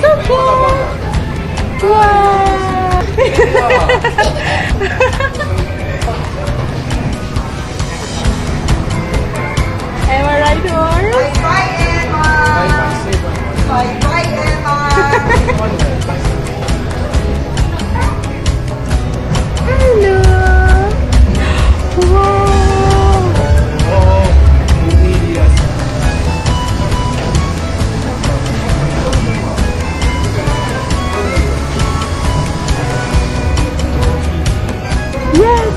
So cute! Wow! Emma Rider! Bye, Emma! Bye, Emma! Hello! Wow! Yes!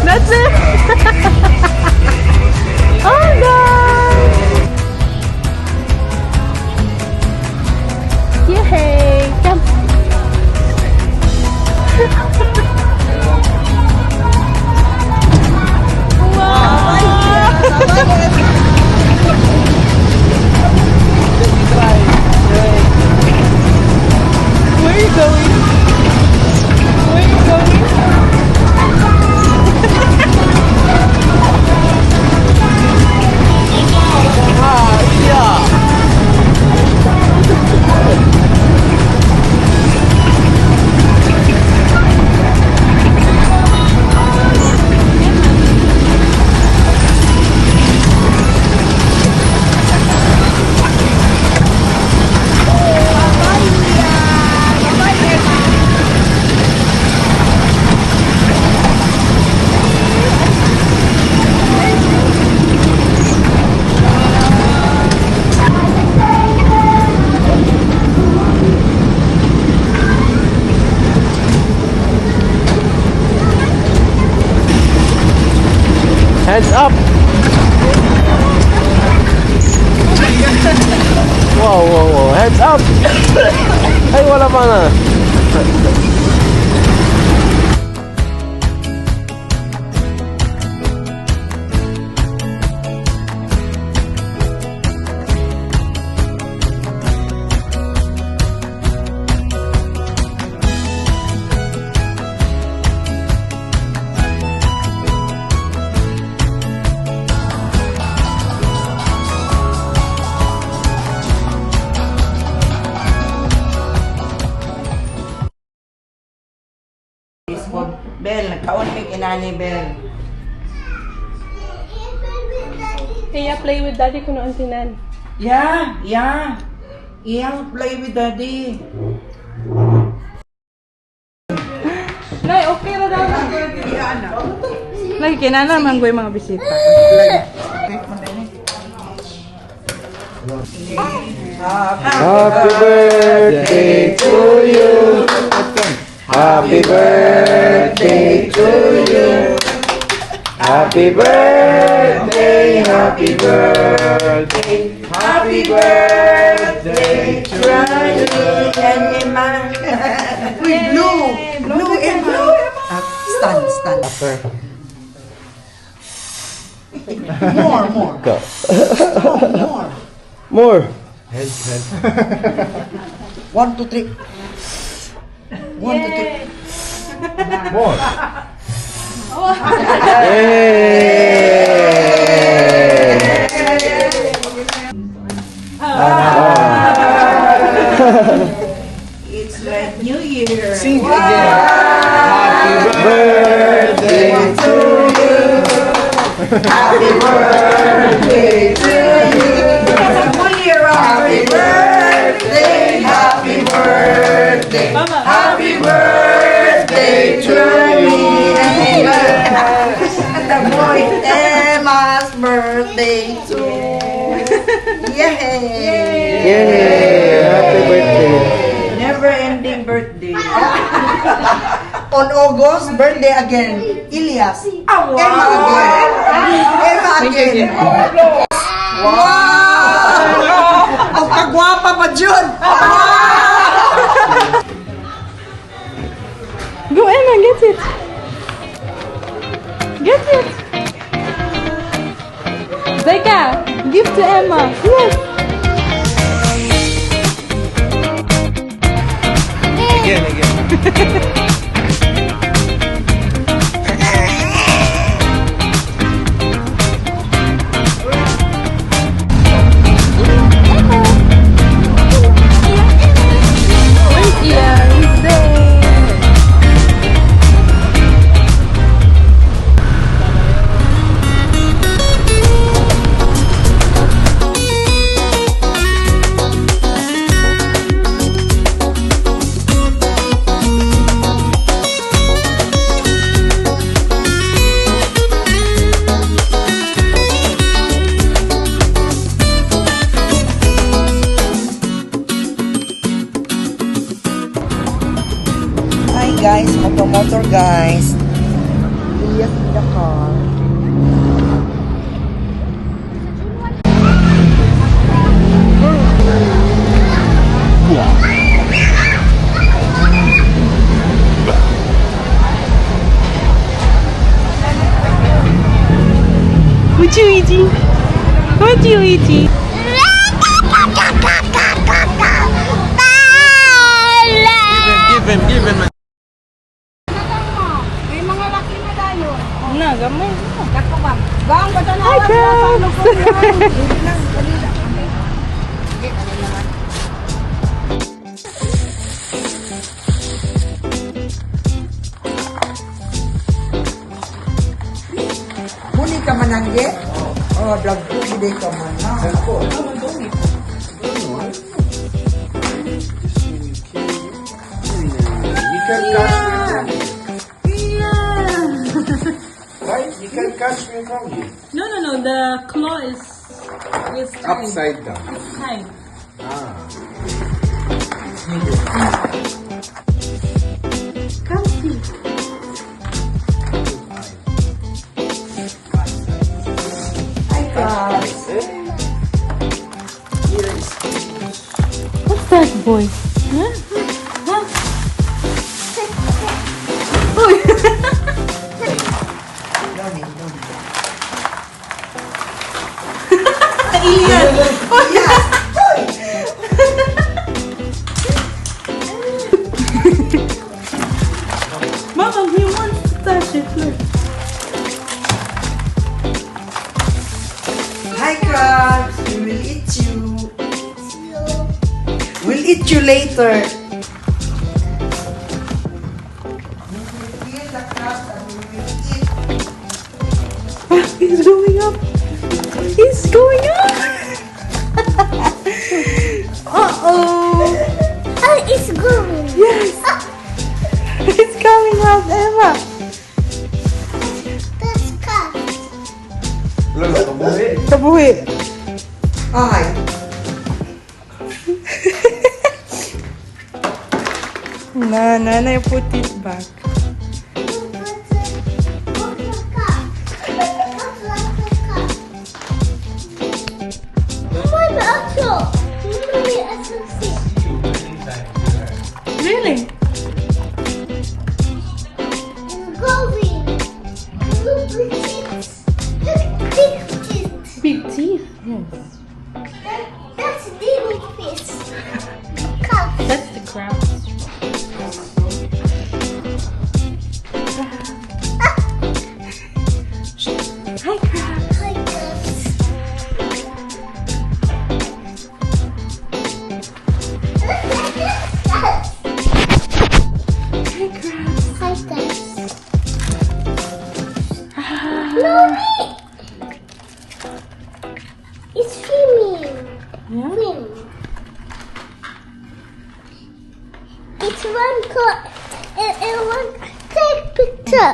That's it! Oh God! Yay! Come! Where are you going? Where are you going? Hands up! Wow, wow, wow. Hands up! Ay, wala pa na. Bel, nagkaon kay kinani Bel. Kaya play with daddy ko noon tinan. Yeah, yeah. Iyang play with daddy. Nay, okay ra daw na. Lagi kinana manggoy mga bisita. Happy birthday to you. Happy birthday to you. Happy birthday, happy birthday, happy birthday to you. And Emma. With blue. Blue Emma. Stand. After. More. Go. More. More. 1, 2, 3. 1, 2, 3. More. It's like New Year. Sing again. Happy birthday to you. Happy birthday to you. Happy birthday, happy birthday, happy birthday to me. The boy Emma's birthday too. Yay! Yay! Happy birthday. Never-ending birthday. On August, birthday again. Ilyas. Emma again. Emma again. Wow! Ang kagwapa pa dyan! Go Emma, get it. Get it. Zeka, give to Emma. Yes. again. Yeah, he's there. Hi guys, motor guys. Iyak in the car. What you eating? What you eating? Give him. May mga laki na tayo. Na, gamay. Dako ba? Bang ba Hi, guys. Muni ka manangge? Oh, dagko gide ka man. Dagko. You can catch me from here. No. The claw is tied. Upside down. It's tied. Come see. Hi guys. What's that, boy? Huh? Huh? Oh, Alien! Oh, Mama, he wants to touch it. Look. Hi crabs. We will eat you. We'll eat you later. He's going up. He's going up. Uh-oh. Oh, it's going. Yes. It's coming out, Emma. That's cut. Tabuhi. Ay. Nanay put it back. Really? Big teeth. Yes. That's baby fish. Cup. That's the crab. Hi, crab. Hi, guys. Hi, crab. Hi, guys. Ah. Mommy! It's swimming. Yeah? Swim. It's one cut and one take picture.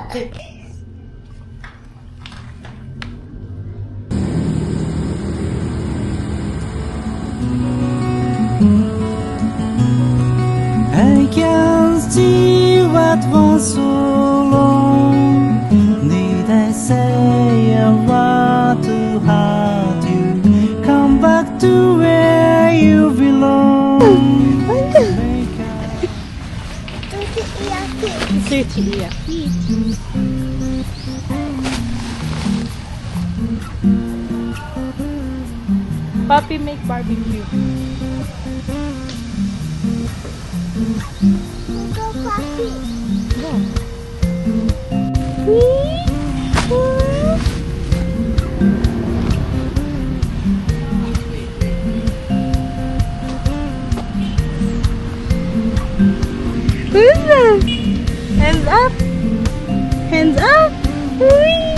I can see what was so long. Did I say a word to hurt you? Come back to where you belong. Dirty, yeah. Papi make barbecue. Who's that? Hands up. Hands up. Whee!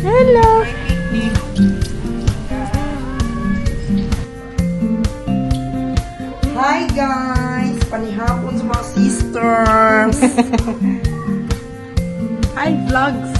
Hello. Hi guys! Panihapon sa mga sisters! Hi vlogs.